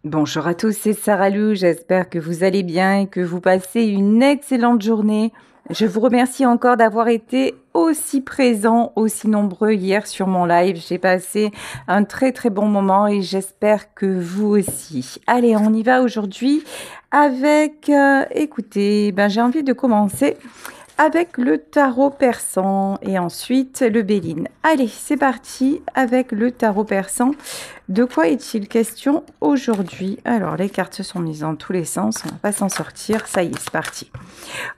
Bonjour à tous, c'est Sarah Lou. J'espère que vous allez bien et que vous passez une excellente journée. Je vous remercie encore d'avoir été aussi présents, aussi nombreux hier sur mon live. J'ai passé un très très bon moment et j'espère que vous aussi. Allez, on y va aujourd'hui avec, écoutez, j'ai envie de commencer avec le tarot persan et ensuite le Béline. Allez, c'est parti avec le tarot persan. De quoi est-il question aujourd'hui? Alors, les cartes se sont mises dans tous les sens, on va pas s'en sortir. Ça y est, c'est parti.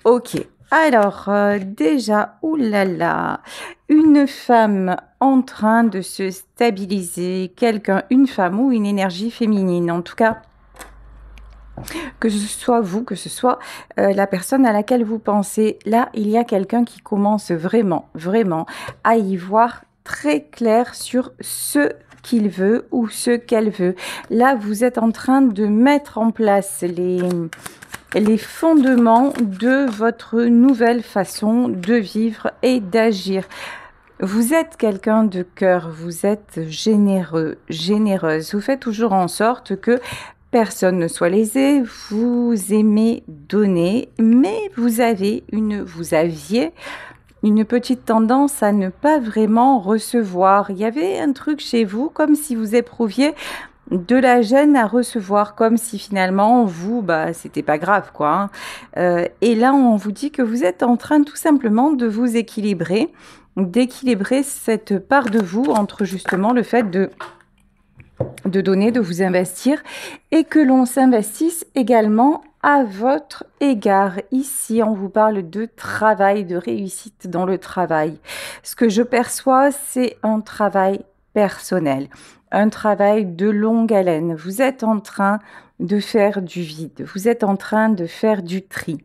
Ok. Alors, déjà, oulala, une femme en train de se stabiliser, quelqu'un, une femme ou une énergie féminine, en tout cas, que ce soit vous, que ce soit la personne à laquelle vous pensez. Là, il y a quelqu'un qui commence vraiment, vraiment à y voir très clair sur ce qu'il veut ou ce qu'elle veut. Là, vous êtes en train de mettre en place les fondements de votre nouvelle façon de vivre et d'agir. Vous êtes quelqu'un de cœur, vous êtes généreux, généreuse. Vous faites toujours en sorte que personne ne soit lésé, vous aimez donner, mais vous aviez une petite tendance à ne pas vraiment recevoir. Il y avait un truc chez vous, comme si vous éprouviez de la gêne à recevoir, comme si finalement vous, c'était pas grave, quoi. Hein. Et là, on vous dit que vous êtes en train tout simplement de vous équilibrer, d'équilibrer cette part de vous entre justement le fait de donner, de vous investir et que l'on s'investisse également à votre égard. Ici, on vous parle de travail, de réussite dans le travail. Ce que je perçois, c'est un travail personnel, un travail de longue haleine. Vous êtes en train de faire du vide, vous êtes en train de faire du tri.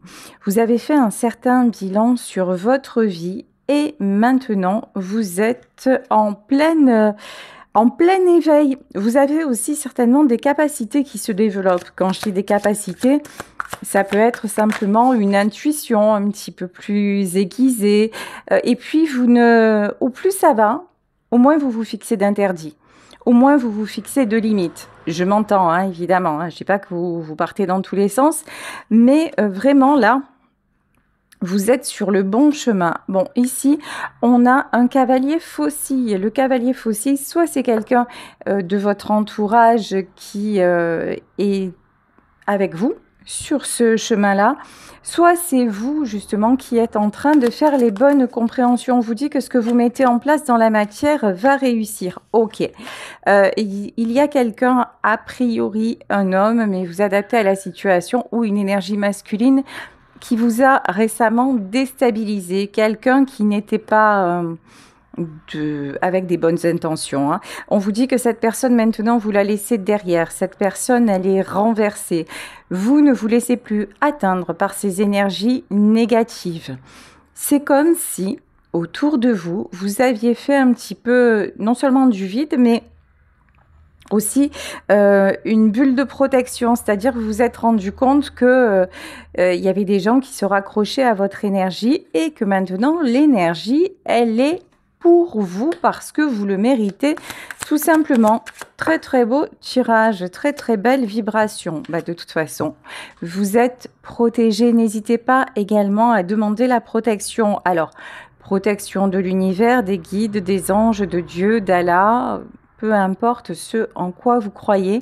Vous avez fait un certain bilan sur votre vie et maintenant vous êtes en plein éveil. Vous avez aussi certainement des capacités qui se développent. Quand je dis des capacités, ça peut être simplement une intuition un petit peu plus aiguisée. Et puis, au plus ça va, au moins vous vous fixez d'interdits. Au moins vous vous fixez de limites. Je m'entends, hein, évidemment. Hein. Je ne dis pas que vous partez dans tous les sens. Mais vraiment, là, vous êtes sur le bon chemin. Bon, ici, on a un cavalier faucille. Le cavalier faucille, soit c'est quelqu'un de votre entourage qui est avec vous sur ce chemin-là, soit c'est vous justement qui êtes en train de faire les bonnes compréhensions. On vous dit que ce que vous mettez en place dans la matière va réussir. Ok. Il y a quelqu'un, a priori un homme, mais vous adaptez à la situation, ou une énergie masculine qui vous a récemment déstabilisé, quelqu'un qui n'était pas avec des bonnes intentions. Hein. On vous dit que cette personne, maintenant, vous la laissez derrière. Cette personne, elle est renversée. Vous ne vous laissez plus atteindre par ces énergies négatives. C'est comme si, autour de vous, vous aviez fait un petit peu, non seulement du vide, mais aussi une bulle de protection, c'est-à-dire que vous vous êtes rendu compte que il y avait des gens qui se raccrochaient à votre énergie et que maintenant l'énergie, elle est pour vous parce que vous le méritez tout simplement. Très très beau tirage, très très belle vibration. De toute façon, vous êtes protégé. N'hésitez pas également à demander la protection. Alors, protection de l'univers, des guides, des anges, de Dieu, d'Allah, peu importe ce en quoi vous croyez,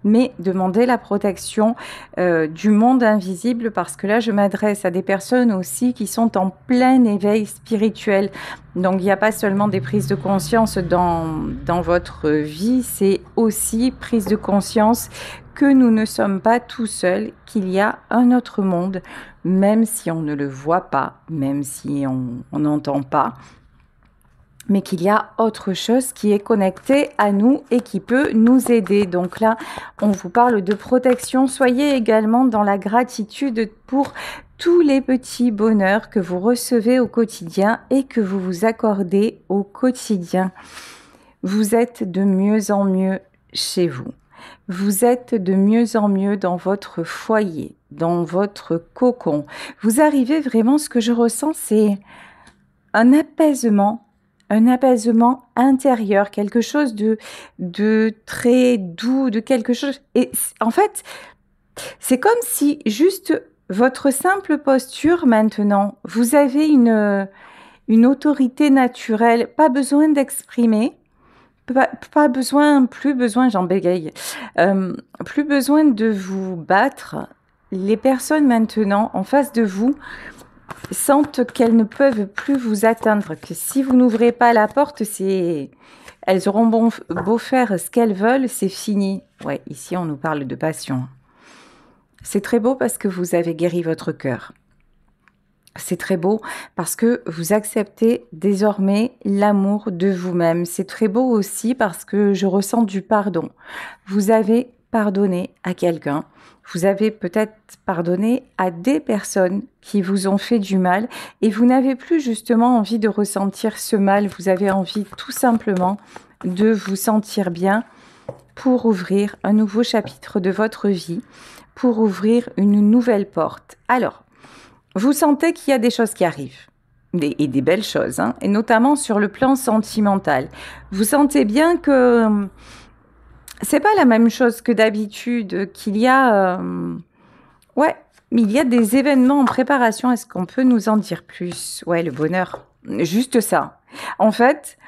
mais demandez la protection du monde invisible, parce que là, je m'adresse à des personnes aussi qui sont en plein éveil spirituel. Donc, il n'y a pas seulement des prises de conscience dans votre vie, c'est aussi prise de conscience que nous ne sommes pas tout seuls, qu'il y a un autre monde, même si on ne le voit pas, même si on n'entend pas, mais qu'il y a autre chose qui est connecté à nous et qui peut nous aider. Donc là, on vous parle de protection. Soyez également dans la gratitude pour tous les petits bonheurs que vous recevez au quotidien et que vous vous accordez au quotidien. Vous êtes de mieux en mieux chez vous. Vous êtes de mieux en mieux dans votre foyer, dans votre cocon. Vous arrivez vraiment, ce que je ressens, c'est un apaisement un apaisement intérieur, quelque chose de très doux, de quelque chose. Et en fait, c'est comme si juste votre simple posture maintenant, vous avez une autorité naturelle, pas besoin d'exprimer, pas besoin, plus besoin, j'en bégaye, plus besoin de vous battre. Les personnes maintenant en face de vous sentent qu'elles ne peuvent plus vous atteindre, que si vous n'ouvrez pas la porte, elles auront beau faire ce qu'elles veulent, c'est fini. Ouais, ici on nous parle de passion. C'est très beau parce que vous avez guéri votre cœur. C'est très beau parce que vous acceptez désormais l'amour de vous-même. C'est très beau aussi parce que je ressens du pardon. Vous avez pardonné à quelqu'un. Vous avez peut-être pardonné à des personnes qui vous ont fait du mal et vous n'avez plus justement envie de ressentir ce mal. Vous avez envie tout simplement de vous sentir bien pour ouvrir un nouveau chapitre de votre vie, pour ouvrir une nouvelle porte. Alors, vous sentez qu'il y a des choses qui arrivent, et des belles choses, hein, et notamment sur le plan sentimental. Vous sentez bien que c'est pas la même chose que d'habitude, qu'il y a... ouais, mais il y a des événements en préparation. Est-ce qu'on peut nous en dire plus? Ouais, le bonheur, juste ça. En fait,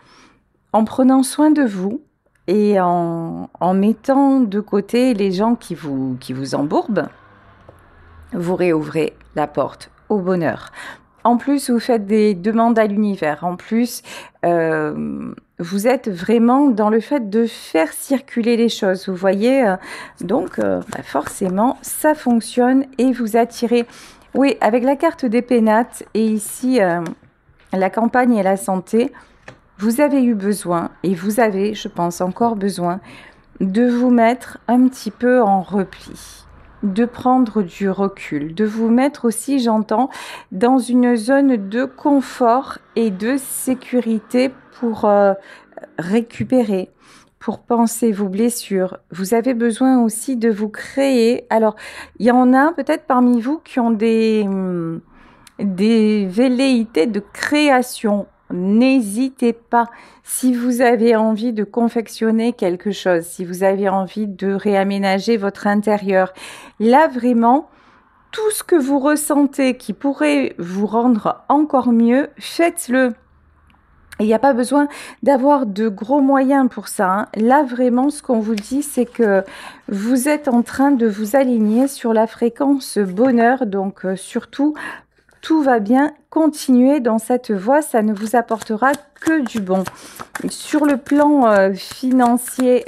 en prenant soin de vous et en mettant de côté les gens qui vous embourbent, vous réouvrez la porte au bonheur. En plus, vous faites des demandes à l'univers. En plus, vous êtes vraiment dans le fait de faire circuler les choses. Vous voyez, donc forcément, ça fonctionne et vous attirez. Oui, avec la carte des pénates et ici, la campagne et la santé, vous avez eu besoin et vous avez, je pense, encore besoin de vous mettre un petit peu en repli, de prendre du recul, de vous mettre aussi, j'entends, dans une zone de confort et de sécurité pour récupérer, pour penser vos blessures. Vous avez besoin aussi de vous créer. Alors, il y en a peut-être parmi vous qui ont des velléités de création. N'hésitez pas. Si vous avez envie de confectionner quelque chose, si vous avez envie de réaménager votre intérieur, là vraiment, tout ce que vous ressentez qui pourrait vous rendre encore mieux, faites-le. Il n'y a pas besoin d'avoir de gros moyens pour ça, hein. Là, vraiment, ce qu'on vous dit, c'est que vous êtes en train de vous aligner sur la fréquence bonheur. Donc, surtout, tout va bien, continuez dans cette voie, ça ne vous apportera que du bon. Sur le plan financier,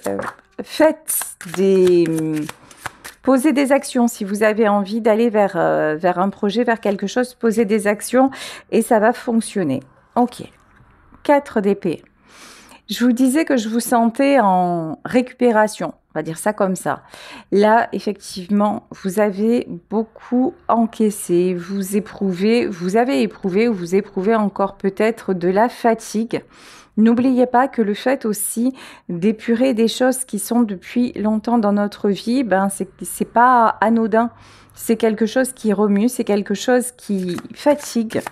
posez des actions. Si vous avez envie d'aller vers un projet, vers quelque chose, posez des actions et ça va fonctionner. Ok, 4 d'épée. Je vous disais que je vous sentais en récupération, on va dire ça comme ça. Là, effectivement, vous avez beaucoup encaissé, vous avez éprouvé ou vous éprouvez encore peut-être de la fatigue. N'oubliez pas que le fait aussi d'épurer des choses qui sont depuis longtemps dans notre vie, ben c'est pas anodin. C'est quelque chose qui remue, c'est quelque chose qui fatigue.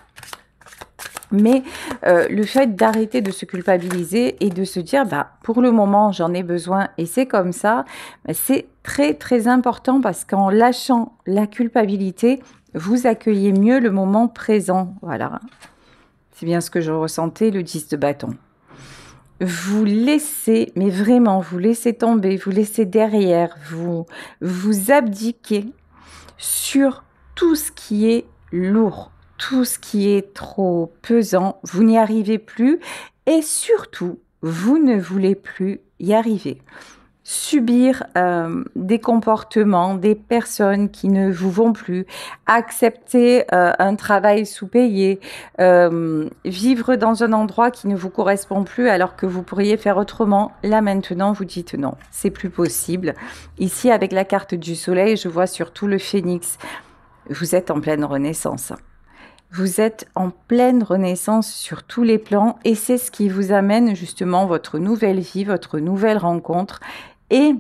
Mais le fait d'arrêter de se culpabiliser et de se dire, bah, pour le moment, j'en ai besoin et c'est comme ça, bah, c'est très, très important parce qu'en lâchant la culpabilité, vous accueillez mieux le moment présent. Voilà, c'est bien ce que je ressentais, le 10 de bâton. Vous laissez, mais vraiment, vous laissez tomber, vous laissez derrière, vous abdiquez sur tout ce qui est lourd. Tout ce qui est trop pesant, vous n'y arrivez plus et surtout, vous ne voulez plus y arriver. Subir des comportements, des personnes qui ne vous vont plus, accepter un travail sous-payé, vivre dans un endroit qui ne vous correspond plus alors que vous pourriez faire autrement. Là maintenant, vous dites non, c'est plus possible. Ici, avec la carte du soleil, je vois surtout le phénix. Vous êtes en pleine renaissance. Vous êtes en pleine renaissance sur tous les plans et c'est ce qui vous amène justement votre nouvelle vie, votre nouvelle rencontre et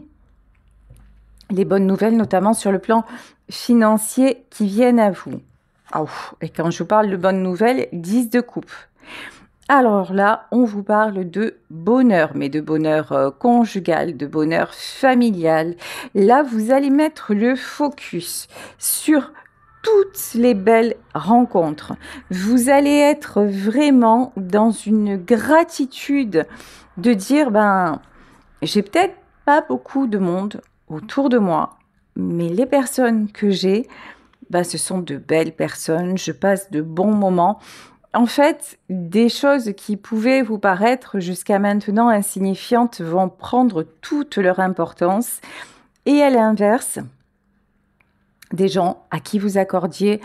les bonnes nouvelles, notamment sur le plan financier qui viennent à vous. Oh, et quand je vous parle de bonnes nouvelles, 10 de coupe. Alors là, on vous parle de bonheur, mais de bonheur conjugal, de bonheur familial. Là, vous allez mettre le focus sur toutes les belles rencontres. Vous allez être vraiment dans une gratitude de dire, ben, j'ai peut-être pas beaucoup de monde autour de moi, mais les personnes que j'ai, ben, ce sont de belles personnes, je passe de bons moments. En fait, des choses qui pouvaient vous paraître jusqu'à maintenant insignifiantes vont prendre toute leur importance. Et à l'inverse, des gens à qui vous accordiez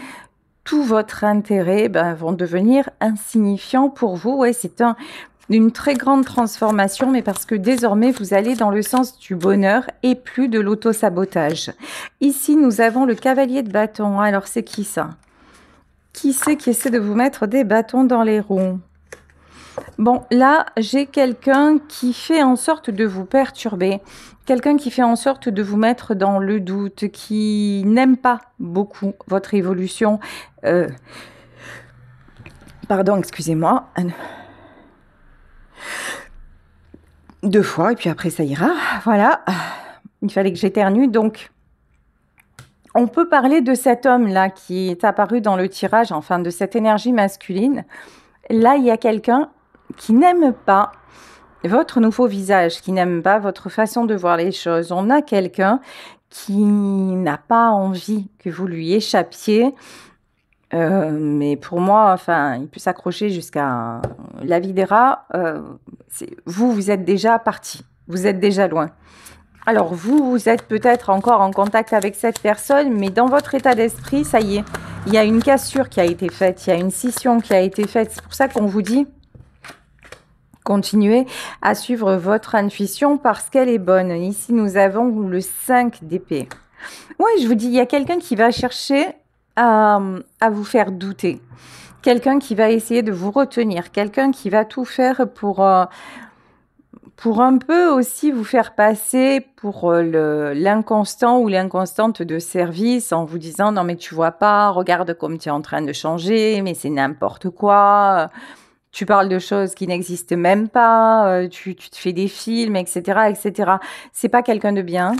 tout votre intérêt ben, vont devenir insignifiants pour vous. Ouais, c'est une très grande transformation, mais parce que désormais, vous allez dans le sens du bonheur et plus de l'auto-sabotage. Ici, nous avons le cavalier de bâton. Alors, c'est qui ça? Qui c'est qui essaie de vous mettre des bâtons dans les roues? Bon, là, j'ai quelqu'un qui fait en sorte de vous perturber, quelqu'un qui fait en sorte de vous mettre dans le doute, qui n'aime pas beaucoup votre évolution. Pardon, excusez-moi. Deux fois, et puis après, ça ira. Voilà. Il fallait que j'éternue, donc... On peut parler de cet homme-là qui est apparu dans le tirage, enfin de cette énergie masculine. Là, il y a quelqu'un qui n'aime pas votre nouveau visage, qui n'aime pas votre façon de voir les choses. On a quelqu'un qui n'a pas envie que vous lui échappiez. Mais pour moi, enfin, il peut s'accrocher jusqu'à la vie des rats. Vous êtes déjà parti. Vous êtes déjà loin. Alors, vous êtes peut-être encore en contact avec cette personne, mais dans votre état d'esprit, ça y est, il y a une cassure qui a été faite, il y a une scission qui a été faite. C'est pour ça qu'on vous dit, continuez à suivre votre intuition parce qu'elle est bonne. Ici, nous avons le 5 d'épée. Oui, je vous dis, il y a quelqu'un qui va chercher à vous faire douter. Quelqu'un qui va essayer de vous retenir. Quelqu'un qui va tout faire pour un peu aussi vous faire passer pour l'inconstant ou l'inconstante de service en vous disant non mais tu vois pas, regarde comme tu es en train de changer, mais c'est n'importe quoi, tu parles de choses qui n'existent même pas, tu te fais des films, etc. etc. C'est pas quelqu'un de bien.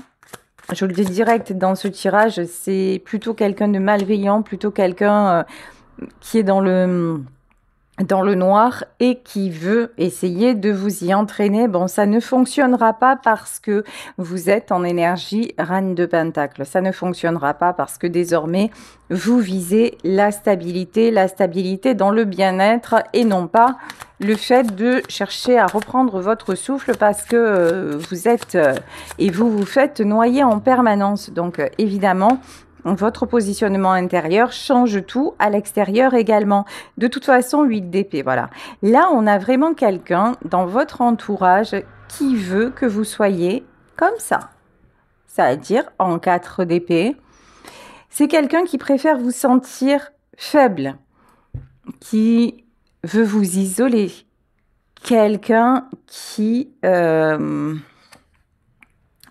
Je le dis direct dans ce tirage, c'est plutôt quelqu'un de malveillant, plutôt quelqu'un qui est dans le noir et qui veut essayer de vous y entraîner. Bon, ça ne fonctionnera pas parce que vous êtes en énergie reine de pentacle. Ça ne fonctionnera pas parce que désormais, vous visez la stabilité dans le bien-être et non pas le fait de chercher à reprendre votre souffle parce que vous êtes et vous faites noyer en permanence. Donc, évidemment, votre positionnement intérieur change tout à l'extérieur également. De toute façon, 8 d'épée, voilà. Là, on a vraiment quelqu'un dans votre entourage qui veut que vous soyez comme ça. C'est-à-dire en 4 d'épée. C'est quelqu'un qui préfère vous sentir faible, qui veut vous isoler. Quelqu'un qui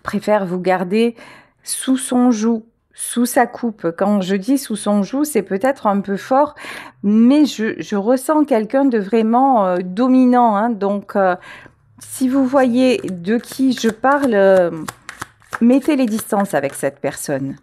préfère vous garder sous son joug, sous sa coupe. Quand je dis sous son joug, c'est peut-être un peu fort, mais je ressens quelqu'un de vraiment dominant. Hein. Donc, si vous voyez de qui je parle, mettez les distances avec cette personne.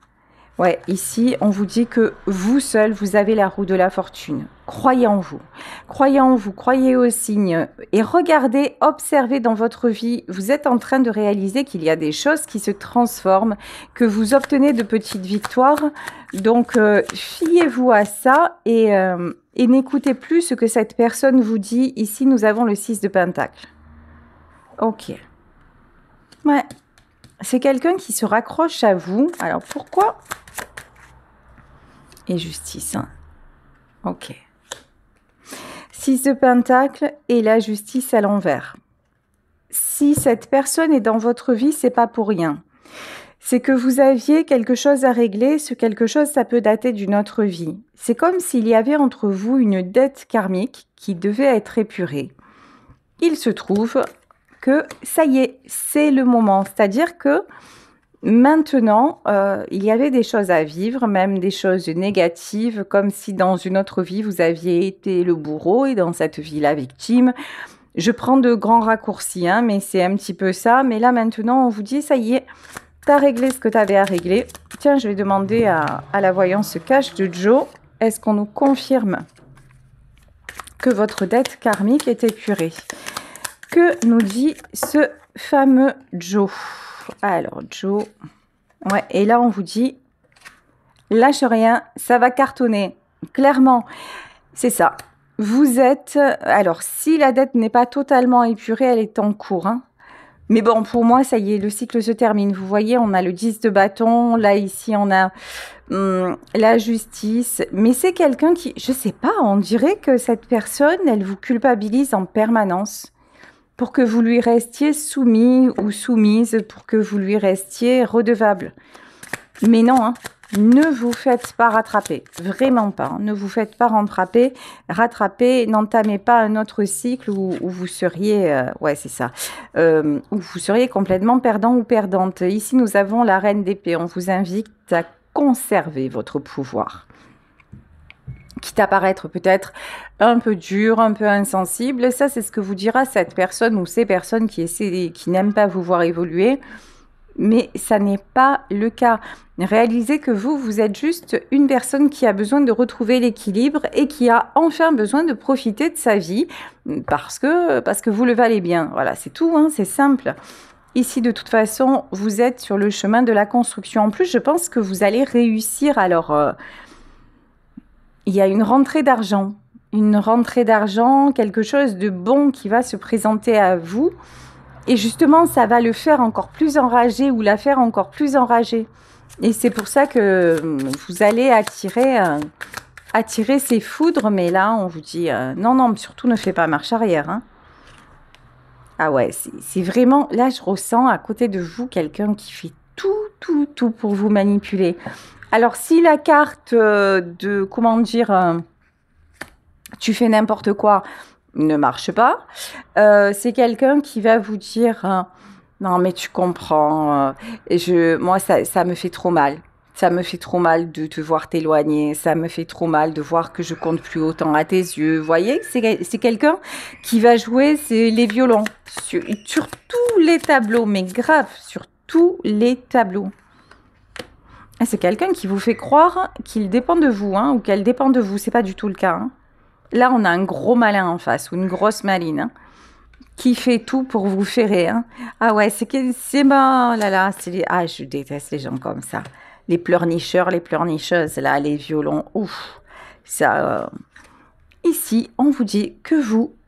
Ouais, ici, on vous dit que vous seul, vous avez la roue de la fortune. Croyez en vous. Croyez en vous, croyez aux signes. Et regardez, observez dans votre vie. Vous êtes en train de réaliser qu'il y a des choses qui se transforment, que vous obtenez de petites victoires. Donc, fiez-vous à ça et n'écoutez plus ce que cette personne vous dit. Ici, nous avons le 6 de Pentacle. Ok. Ouais. C'est quelqu'un qui se raccroche à vous. Alors, pourquoi ? Et justice. Hein. Ok. 6 de Pentacle et la justice à l'envers. Si cette personne est dans votre vie, c'est pas pour rien. C'est que vous aviez quelque chose à régler. Ce quelque chose, ça peut dater d'une autre vie. C'est comme s'il y avait entre vous une dette karmique qui devait être épurée. Il se trouve que ça y est, c'est le moment. C'est-à-dire que Maintenant, il y avait des choses à vivre, même des choses négatives, comme si dans une autre vie, vous aviez été le bourreau et dans cette vie, la victime. Je prends de grands raccourcis, hein, mais c'est un petit peu ça. Mais là, maintenant, on vous dit, ça y est, tu as réglé ce que tu avais à régler. Tiens, je vais demander à la voyance cache de Joe, est-ce qu'on nous confirme que votre dette karmique est épurée? Que nous dit ce fameux Joe? Alors, Joe, ouais, et là, on vous dit, lâche rien, ça va cartonner. Clairement, c'est ça. Vous êtes... Alors, si la dette n'est pas totalement épurée, elle est en cours, hein. Mais bon, pour moi, ça y est, le cycle se termine. Vous voyez, on a le 10 de bâton. Là, ici, on a la justice. Mais c'est quelqu'un qui, je sais pas, on dirait que cette personne, elle vous culpabilise en permanence pour que vous lui restiez soumis ou soumise, pour que vous lui restiez redevable. Mais non, hein. Ne vous faites pas rattraper, vraiment pas. Hein. Ne vous faites pas rattraper, n'entamez pas un autre cycle où vous seriez, ouais c'est ça, où vous seriez complètement perdant ou perdante. Ici nous avons la reine d'épée, on vous invite à conserver votre pouvoir. Quitte à paraître peut-être un peu dur, un peu insensible, ça c'est ce que vous dira cette personne ou ces personnes qui n'aiment pas vous voir évoluer. Mais ça n'est pas le cas. Réalisez que vous êtes juste une personne qui a besoin de retrouver l'équilibre et qui a enfin besoin de profiter de sa vie parce que vous le valez bien. Voilà, c'est tout, hein, c'est simple. Ici, de toute façon, vous êtes sur le chemin de la construction. En plus, je pense que vous allez réussir. Alors, il y a une rentrée d'argent. Quelque chose de bon qui va se présenter à vous. Et justement, ça va le faire encore plus enragé ou la faire encore plus enragée. Et c'est pour ça que vous allez attirer ces foudres. Mais là, on vous dit, non, non, surtout ne fais pas marche arrière. Hein. Ah ouais, c'est vraiment, là, je ressens à côté de vous quelqu'un qui fait tout pour vous manipuler. Alors, si la carte comment dire, tu fais n'importe quoi, ne marche pas. C'est quelqu'un qui va vous dire non mais tu comprends, moi ça me fait trop mal. Ça me fait trop mal de te voir t'éloigner. Ça me fait trop mal de voir que je compte plus autant à tes yeux. Vous voyez, c'est quelqu'un qui va jouer les violons sur tous les tableaux, mais grave, sur tous les tableaux. C'est quelqu'un qui vous fait croire qu'il dépend de vous, hein, ou qu'elle dépend de vous. C'est pas du tout le cas. Hein. Là, on a un gros malin en face, ou une grosse maline, hein, qui fait tout pour vous ferrer. Hein. Ah ouais, c'est bon, là là, ah, je déteste les gens comme ça. Les pleurnicheurs, les pleurnicheuses, là, les violons, ouf. Ça, Ici, on vous dit que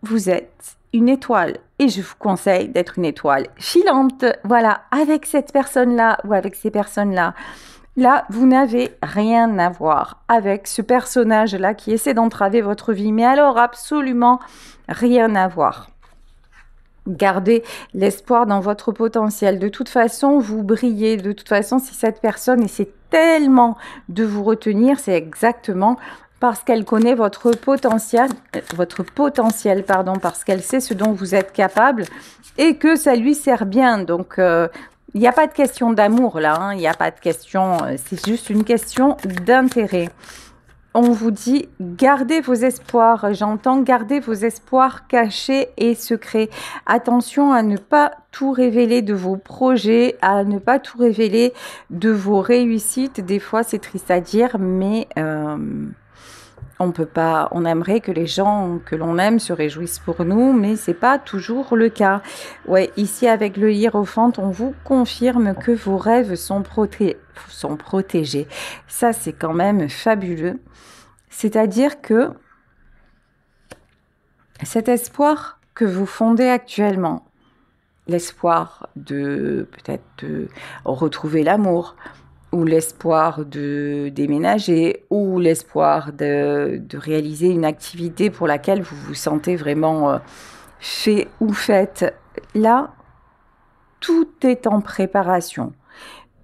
vous êtes une étoile. Et je vous conseille d'être une étoile filante. Voilà, avec cette personne-là ou avec ces personnes-là. Là, vous n'avez rien à voir avec ce personnage-là qui essaie d'entraver votre vie. Mais alors, absolument rien à voir. Gardez l'espoir dans votre potentiel. De toute façon, vous brillez. De toute façon, si cette personne essaie tellement de vous retenir, c'est exactement parce qu'elle connaît votre potentiel, parce qu'elle sait ce dont vous êtes capable et que ça lui sert bien. Donc, il n'y a pas de question d'amour là, hein. Il n'y a pas de question, c'est juste une question d'intérêt. On vous dit, gardez vos espoirs, j'entends garder vos espoirs cachés et secrets. Attention à ne pas tout révéler de vos projets, à ne pas tout révéler de vos réussites. Des fois, c'est triste à dire, mais on peut pas, on aimerait que les gens que l'on aime se réjouissent pour nous, mais c'est pas toujours le cas. Ouais, ici avec le hiérophante, on vous confirme que vos rêves sont protégés. Ça, c'est quand même fabuleux. C'est-à-dire que cet espoir que vous fondez actuellement, l'espoir de peut-être retrouver l'amour, ou l'espoir de déménager, ou l'espoir de réaliser une activité pour laquelle vous vous sentez vraiment fait ou faite. Là, tout est en préparation.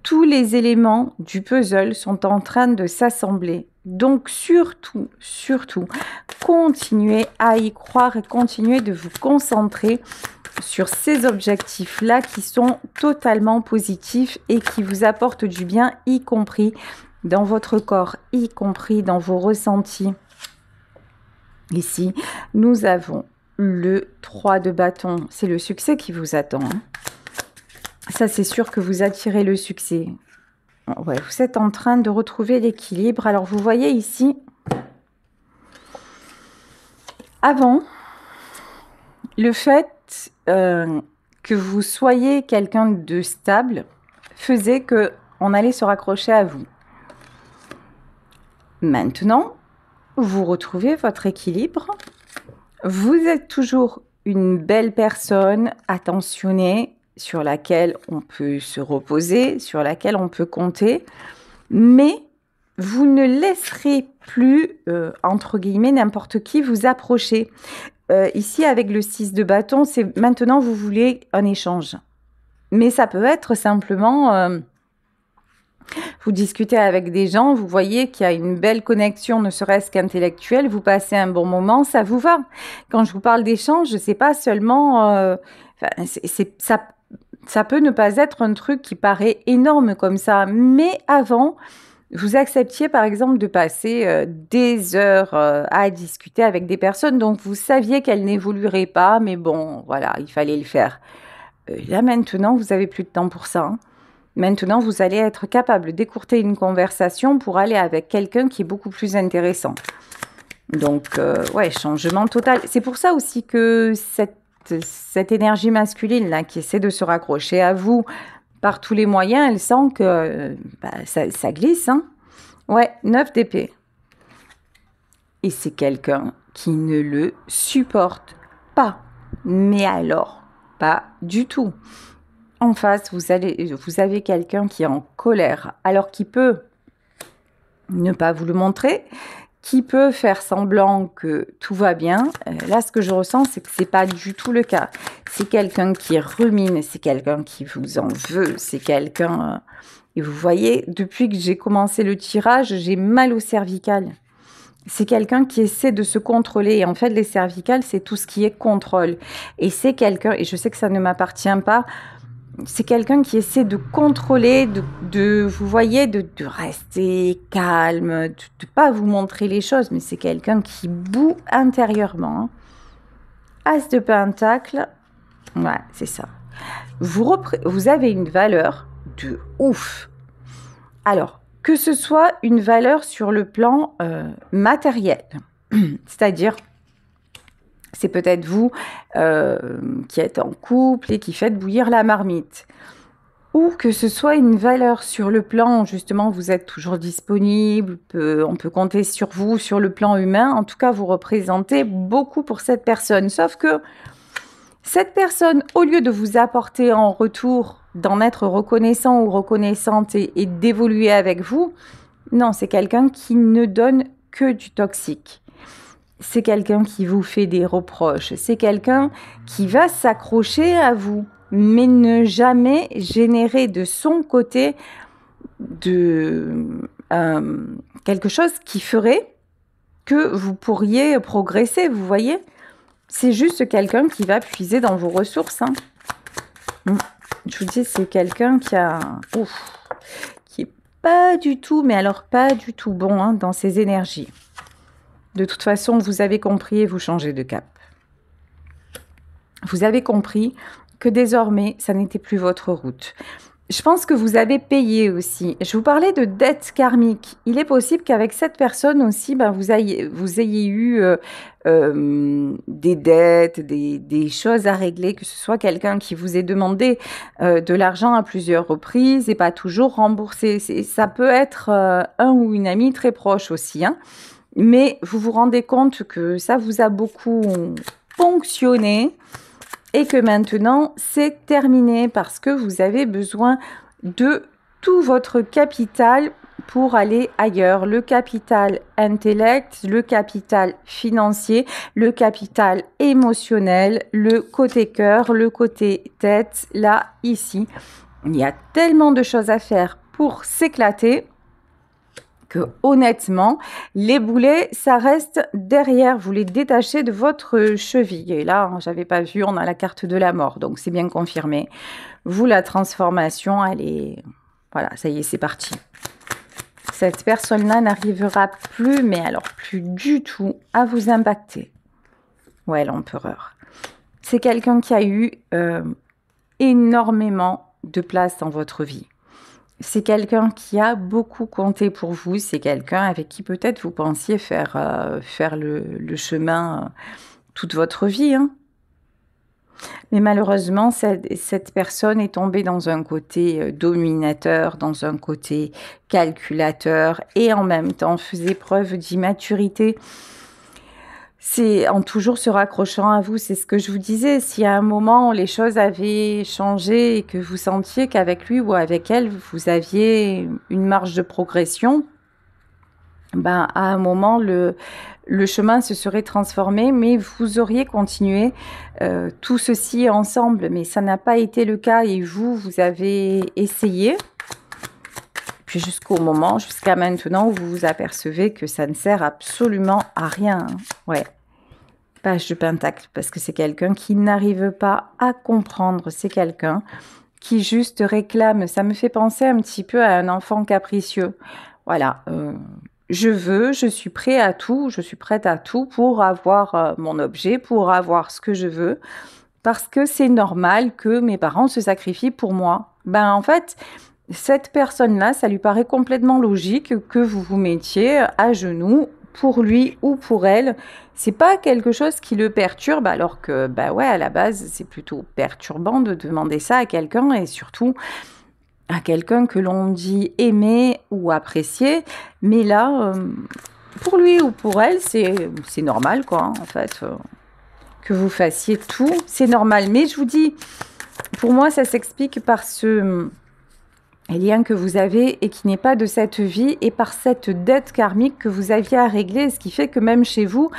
Tous les éléments du puzzle sont en train de s'assembler. Donc surtout, continuez à y croire et continuez de vous concentrer sur ces objectifs-là qui sont totalement positifs et qui vous apportent du bien, y compris dans votre corps, y compris dans vos ressentis. Ici, nous avons le 3 de bâton. C'est le succès qui vous attend. Hein. Ça, c'est sûr que vous attirez le succès. Ouais, vous êtes en train de retrouver l'équilibre. Alors, vous voyez ici, avant, le fait que vous soyez quelqu'un de stable faisait qu'on allait se raccrocher à vous. Maintenant, vous retrouvez votre équilibre. Vous êtes toujours une belle personne attentionnée sur laquelle on peut se reposer, sur laquelle on peut compter, mais vous ne laisserez plus, entre guillemets, n'importe qui vous approcher. Ici, avec le 6 de bâton, c'est maintenant vous voulez un échange. Mais ça peut être simplement, vous discutez avec des gens, vous voyez qu'il y a une belle connexion, ne serait-ce qu'intellectuelle, vous passez un bon moment, ça vous va. Quand je vous parle d'échange, c'est pas seulement... ça peut ne pas être un truc qui paraît énorme comme ça, mais avant... Vous acceptiez par exemple de passer des heures à discuter avec des personnes dont vous saviez qu'elles n'évolueraient pas, mais bon, voilà, il fallait le faire. Là maintenant, vous n'avez plus de temps pour ça. Hein. Maintenant, vous allez être capable d'écourter une conversation pour aller avec quelqu'un qui est beaucoup plus intéressant. Donc, ouais, changement total. C'est pour ça aussi que cette énergie masculine là, qui essaie de se raccrocher à vous, par tous les moyens, elle sent que ça glisse. Hein. Ouais, 9 d'épée. Et c'est quelqu'un qui ne le supporte pas. Mais alors, pas du tout. En face, vous avez quelqu'un qui est en colère, alors qu'il peut ne pas vous le montrer, qui peut faire semblant que tout va bien. Là, ce que je ressens, c'est que ce n'est pas du tout le cas. C'est quelqu'un qui rumine, c'est quelqu'un qui vous en veut, c'est quelqu'un... Et vous voyez, depuis que j'ai commencé le tirage, j'ai mal au cervical. C'est quelqu'un qui essaie de se contrôler. Et en fait, les cervicales, c'est tout ce qui est contrôle. Et c'est quelqu'un, et je sais que ça ne m'appartient pas, c'est quelqu'un qui essaie de contrôler, vous voyez, de rester calme, de ne pas vous montrer les choses, mais c'est quelqu'un qui bout intérieurement. As de pentacle, ouais, c'est ça. Vous avez une valeur de ouf. Alors, que ce soit une valeur sur le plan matériel, c'est-à-dire... C'est peut-être vous qui êtes en couple et qui faites bouillir la marmite. Ou que ce soit une valeur sur le plan, justement, vous êtes toujours disponible, on peut compter sur vous, sur le plan humain. En tout cas, vous représentez beaucoup pour cette personne. Sauf que cette personne, au lieu de vous apporter en retour, d'en être reconnaissant ou reconnaissante et d'évoluer avec vous, non, c'est quelqu'un qui ne donne que du toxique. C'est quelqu'un qui vous fait des reproches. C'est quelqu'un qui va s'accrocher à vous, mais ne jamais générer de son côté quelque chose qui ferait que vous pourriez progresser, vous voyez. C'est juste quelqu'un qui va puiser dans vos ressources. Hein. Je vous dis, c'est quelqu'un qui est pas du tout, mais alors pas du tout bon hein, dans ses énergies. De toute façon, vous avez compris et vous changez de cap. Vous avez compris que désormais, ça n'était plus votre route. Je pense que vous avez payé aussi. Je vous parlais de dette karmique. Il est possible qu'avec cette personne aussi, vous ayez eu des dettes, des choses à régler, que ce soit quelqu'un qui vous ait demandé de l'argent à plusieurs reprises et pas toujours remboursé. Ça peut être un ou une amie très proche aussi, hein. Mais vous vous rendez compte que ça vous a beaucoup ponctionné et que maintenant, c'est terminé parce que vous avez besoin de tout votre capital pour aller ailleurs. Le capital intellect, le capital financier, le capital émotionnel, le côté cœur, le côté tête, là, ici. Il y a tellement de choses à faire pour s'éclater que honnêtement, les boulets, ça reste derrière. Vous les détachez de votre cheville. Et là, j'avais pas vu, on a la carte de la mort. Donc, c'est bien confirmé. Vous, la transformation, elle est... Voilà, ça y est, c'est parti. Cette personne-là n'arrivera plus, mais alors plus du tout, à vous impacter. Ouais, l'empereur. C'est quelqu'un qui a eu énormément de place dans votre vie. C'est quelqu'un qui a beaucoup compté pour vous. C'est quelqu'un avec qui peut-être vous pensiez faire le chemin toute votre vie. Hein. Mais malheureusement, cette personne est tombée dans un côté dominateur, dans un côté calculateur et en même temps faisait preuve d'immaturité. C'est en toujours se raccrochant à vous, c'est ce que je vous disais. Si à un moment les choses avaient changé et que vous sentiez qu'avec lui ou avec elle, vous aviez une marge de progression, ben à un moment le chemin se serait transformé, mais vous auriez continué tout ceci ensemble. Mais ça n'a pas été le cas et vous avez essayé. Puis jusqu'au moment, jusqu'à maintenant, où vous vous apercevez que ça ne sert absolument à rien. Ouais. Page de Pentacle, parce que c'est quelqu'un qui n'arrive pas à comprendre. C'est quelqu'un qui juste réclame. Ça me fait penser un petit peu à un enfant capricieux. Voilà. Je suis prêt à tout, je suis prête à tout pour avoir mon objet, pour avoir ce que je veux, parce que c'est normal que mes parents se sacrifient pour moi. Ben en fait, cette personne-là, ça lui paraît complètement logique que vous vous mettiez à genoux pour lui ou pour elle. C'est pas quelque chose qui le perturbe, alors que, bah ouais, à la base, c'est plutôt perturbant de demander ça à quelqu'un et surtout à quelqu'un que l'on dit aimer ou apprécier. Mais là, pour lui ou pour elle, c'est normal, quoi, hein, en fait, que vous fassiez tout. C'est normal. Mais je vous dis, pour moi, ça s'explique par ce lien que vous avez et qui n'est pas de cette vie et par cette dette karmique que vous aviez à régler, ce qui fait que même chez vous,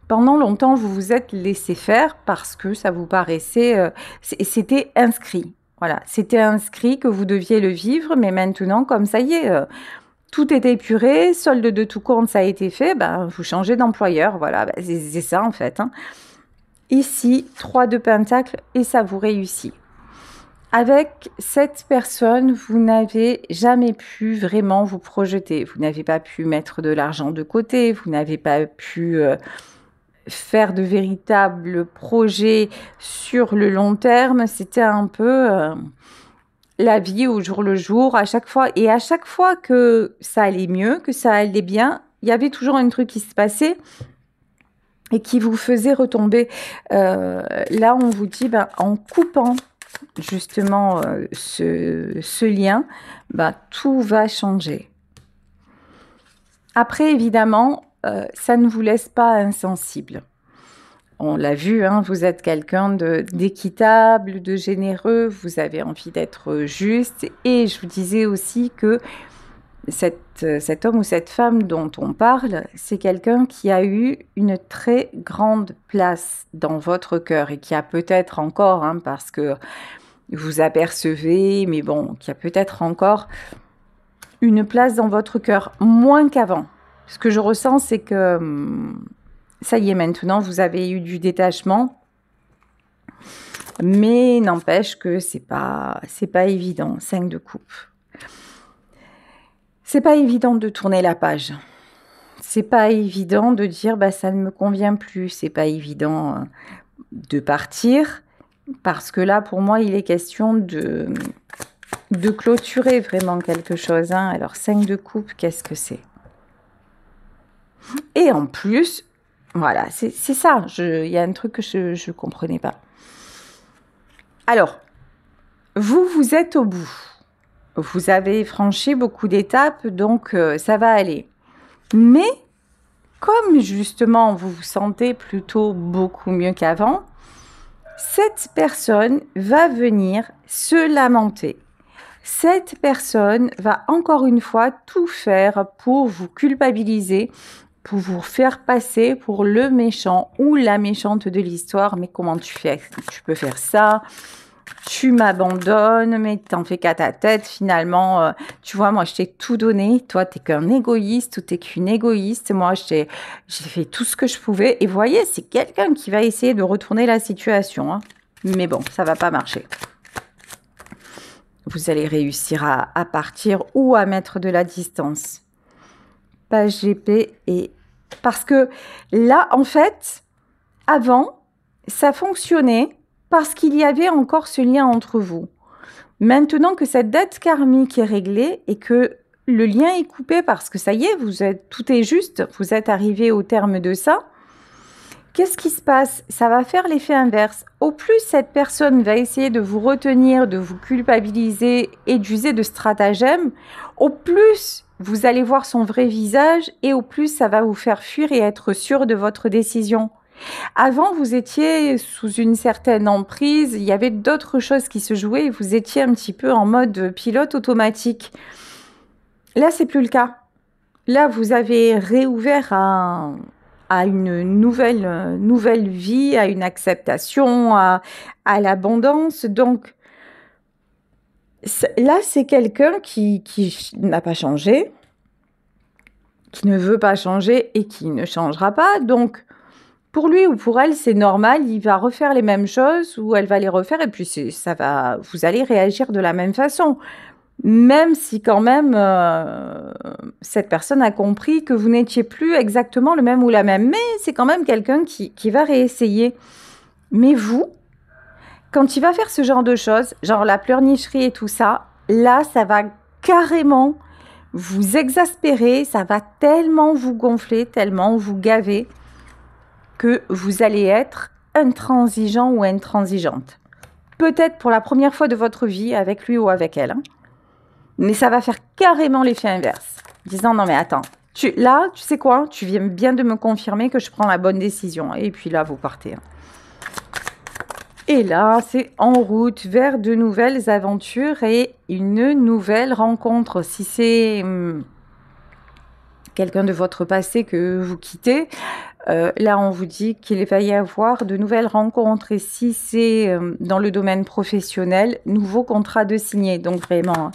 pendant longtemps, vous vous êtes laissé faire parce que ça vous paraissait... c'était inscrit. Voilà, c'était inscrit que vous deviez le vivre, mais maintenant, comme ça y est, tout est épuré, solde de tout compte, ça a été fait, ben, vous changez d'employeur. Voilà, ben, c'est ça en fait. Hein. Ici, 3 de Pentacle et ça vous réussit. Avec cette personne, vous n'avez jamais pu vraiment vous projeter. Vous n'avez pas pu mettre de l'argent de côté, vous n'avez pas pu... faire de véritables projets sur le long terme, c'était un peu la vie au jour le jour, à chaque fois. Et à chaque fois que ça allait mieux, que ça allait bien, il y avait toujours un truc qui se passait et qui vous faisait retomber. Là, on vous dit, ben, en coupant justement ce lien, ben, tout va changer. Après, évidemment, ça ne vous laisse pas insensible. On l'a vu, hein, vous êtes quelqu'un d'équitable, de généreux, vous avez envie d'être juste. Et je vous disais aussi que cet homme ou cette femme dont on parle, c'est quelqu'un qui a eu une très grande place dans votre cœur et qui a peut-être encore, hein, parce que vous apercevez, mais bon, qui a peut-être encore une place dans votre cœur, moins qu'avant. Ce que je ressens, c'est que ça y est, maintenant, vous avez eu du détachement. Mais n'empêche que c'est pas évident. 5 de coupe. C'est pas évident de tourner la page. C'est pas évident de dire bah, ça ne me convient plus. C'est pas évident de partir. Parce que là, pour moi, il est question de clôturer vraiment quelque chose. Hein. Alors, 5 de coupe, qu'est-ce que c'est? Et en plus, voilà, c'est ça. Il y a un truc que je ne comprenais pas. Alors, vous êtes au bout. Vous avez franchi beaucoup d'étapes, donc ça va aller. Mais, comme justement vous vous sentez plutôt beaucoup mieux qu'avant, cette personne va venir se lamenter. Cette personne va encore une fois tout faire pour vous culpabiliser, pour vous faire passer pour le méchant ou la méchante de l'histoire. Mais comment tu fais? Tu peux faire ça? tu m'abandonnes, mais t'en fais qu'à ta tête, finalement, tu vois, moi, je t'ai tout donné, toi, t'es qu'un égoïste ou t'es qu'une égoïste, moi, j'ai fait tout ce que je pouvais, et vous voyez, c'est quelqu'un qui va essayer de retourner la situation, hein. Mais bon, ça va pas marcher. Vous allez réussir à partir ou à mettre de la distance. Page GP, et parce que là, en fait, avant, ça fonctionnait parce qu'il y avait encore ce lien entre vous. Maintenant que cette dette karmique est réglée et que le lien est coupé parce que ça y est, tout est juste, vous êtes arrivé au terme de ça, qu'est-ce qui se passe? Ça va faire l'effet inverse. Au plus cette personne va essayer de vous retenir, de vous culpabiliser et d'user de stratagèmes, au plus vous allez voir son vrai visage et au plus ça va vous faire fuir et être sûr de votre décision. Avant, vous étiez sous une certaine emprise, il y avait d'autres choses qui se jouaient et vous étiez un petit peu en mode pilote automatique. Là, c'est plus le cas. Là, vous avez réouvert à une nouvelle vie, à une acceptation, à l'abondance. Donc, là, c'est quelqu'un qui n'a pas changé, qui ne veut pas changer et qui ne changera pas. Donc, pour lui ou pour elle, c'est normal, il va refaire les mêmes choses ou elle va les refaire et puis vous allez réagir de la même façon. Même si quand même cette personne a compris que vous n'étiez plus exactement le même ou la même, mais c'est quand même quelqu'un qui va réessayer. Mais vous, quand il va faire ce genre de choses, genre la pleurnicherie et tout ça, là, ça va carrément vous exaspérer, ça va tellement vous gonfler, tellement vous gaver, que vous allez être intransigeant ou intransigeante. Peut-être pour la première fois de votre vie, avec lui ou avec elle. Hein. Mais ça va faire carrément l'effet inverse. Disant, non mais attends, là, tu sais quoi? Tu viens bien de me confirmer que je prends la bonne décision. Et puis là, vous partez. Hein. Et là, c'est en route vers de nouvelles aventures et une nouvelle rencontre. Si c'est quelqu'un de votre passé que vous quittez, là, on vous dit qu'il va y avoir de nouvelles rencontres. Et si c'est dans le domaine professionnel, nouveau contrat de signer. Donc vraiment,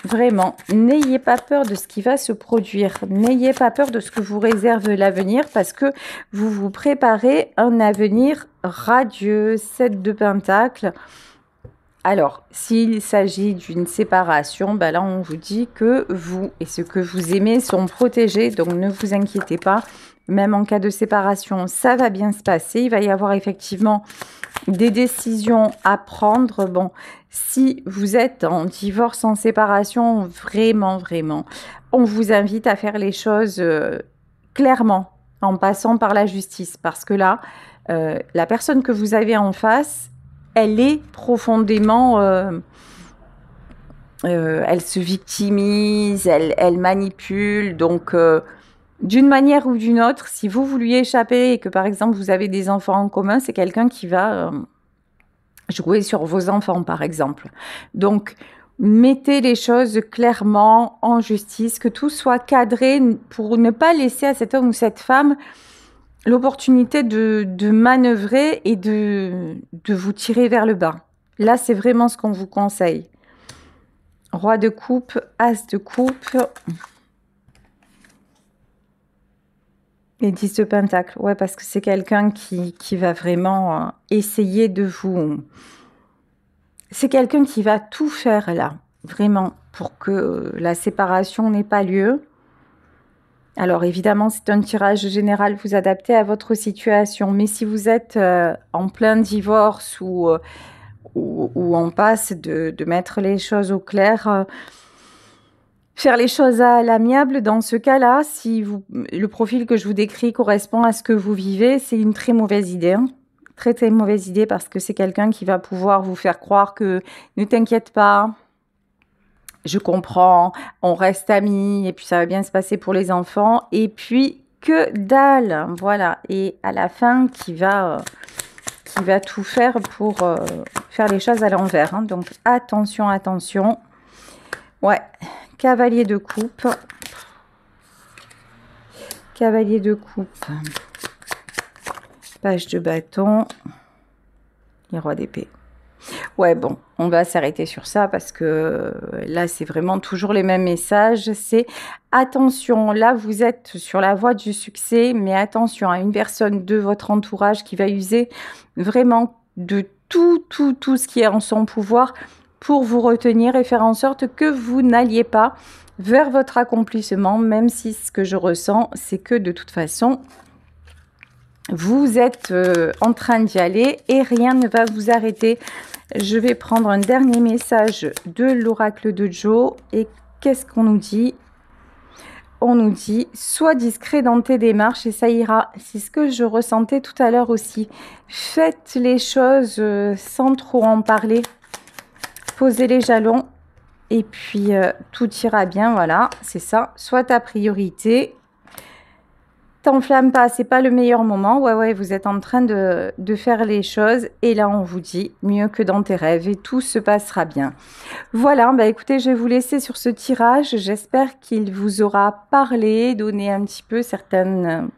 vraiment, n'ayez pas peur de ce qui va se produire. N'ayez pas peur de ce que vous réserve l'avenir parce que vous vous préparez un avenir radieux. 7 de Pentacles. Alors, s'il s'agit d'une séparation, ben là, on vous dit que vous et ce que vous aimez sont protégés. Donc, ne vous inquiétez pas. Même en cas de séparation, ça va bien se passer. Il va y avoir effectivement des décisions à prendre. Bon, si vous êtes en divorce, en séparation, vraiment, vraiment, on vous invite à faire les choses clairement, en passant par la justice. Parce que là, la personne que vous avez en face, elle est profondément... elle se victimise, elle manipule. Donc, d'une manière ou d'une autre, si vous lui échappez et que, par exemple, vous avez des enfants en commun, c'est quelqu'un qui va jouer sur vos enfants, par exemple. Donc, mettez les choses clairement en justice, que tout soit cadré pour ne pas laisser à cet homme ou cette femme l'opportunité de manœuvrer et de vous tirer vers le bas. Là, c'est vraiment ce qu'on vous conseille. Roi de coupe, as de coupe et 10 de pentacle. Ouais, parce que c'est quelqu'un qui va vraiment essayer de vous... C'est quelqu'un qui va tout faire là, vraiment, pour que la séparation n'ait pas lieu. Alors évidemment, c'est un tirage général, vous adaptez à votre situation. Mais si vous êtes en plein divorce ou on passe de mettre les choses au clair, faire les choses à l'amiable, dans ce cas-là, si le profil que je vous décris correspond à ce que vous vivez, c'est une très mauvaise idée. Hein. Très, très mauvaise idée parce que c'est quelqu'un qui va pouvoir vous faire croire que ne t'inquiète pas, je comprends, on reste amis et puis ça va bien se passer pour les enfants. Et puis, que dalle, voilà. Et à la fin, qui va tout faire pour faire les choses à l'envers. Hein. Donc, attention, attention. Ouais, cavalier de coupe. Cavalier de coupe. Page de bâton. Et roi d'épée. Ouais, bon, on va s'arrêter sur ça parce que là, c'est vraiment toujours les mêmes messages. C'est attention, là, vous êtes sur la voie du succès, mais attention à une personne de votre entourage qui va user vraiment de tout ce qui est en son pouvoir pour vous retenir et faire en sorte que vous n'alliez pas vers votre accomplissement, même si ce que je ressens, c'est que de toute façon, vous êtes en train d'y aller et rien ne va vous arrêter. Je vais prendre un dernier message de l'oracle de Joe. Et qu'est-ce qu'on nous dit? On nous dit, sois discret dans tes démarches et ça ira. C'est ce que je ressentais tout à l'heure aussi. Faites les choses sans trop en parler. Posez les jalons et puis tout ira bien. Voilà, c'est ça. Sois ta priorité. T'enflamme pas, c'est pas le meilleur moment. Ouais, vous êtes en train de faire les choses. Et là, on vous dit, mieux que dans tes rêves et tout se passera bien. Voilà, bah écoutez, je vais vous laisser sur ce tirage. J'espère qu'il vous aura parlé, donné un petit peu certaines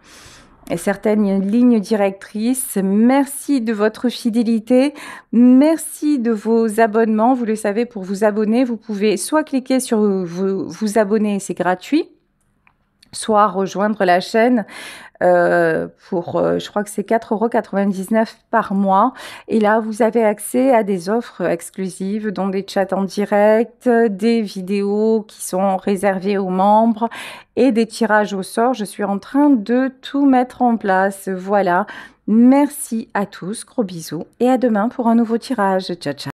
lignes directrices. Merci de votre fidélité. Merci de vos abonnements. Vous le savez, pour vous abonner, vous pouvez soit cliquer sur vous abonner, c'est gratuit, soit rejoindre la chaîne pour, je crois que c'est 4,99 € par mois. Et là, vous avez accès à des offres exclusives, dont des chats en direct, des vidéos qui sont réservées aux membres et des tirages au sort. Je suis en train de tout mettre en place. Voilà. Merci à tous. Gros bisous. Et à demain pour un nouveau tirage. Ciao, ciao.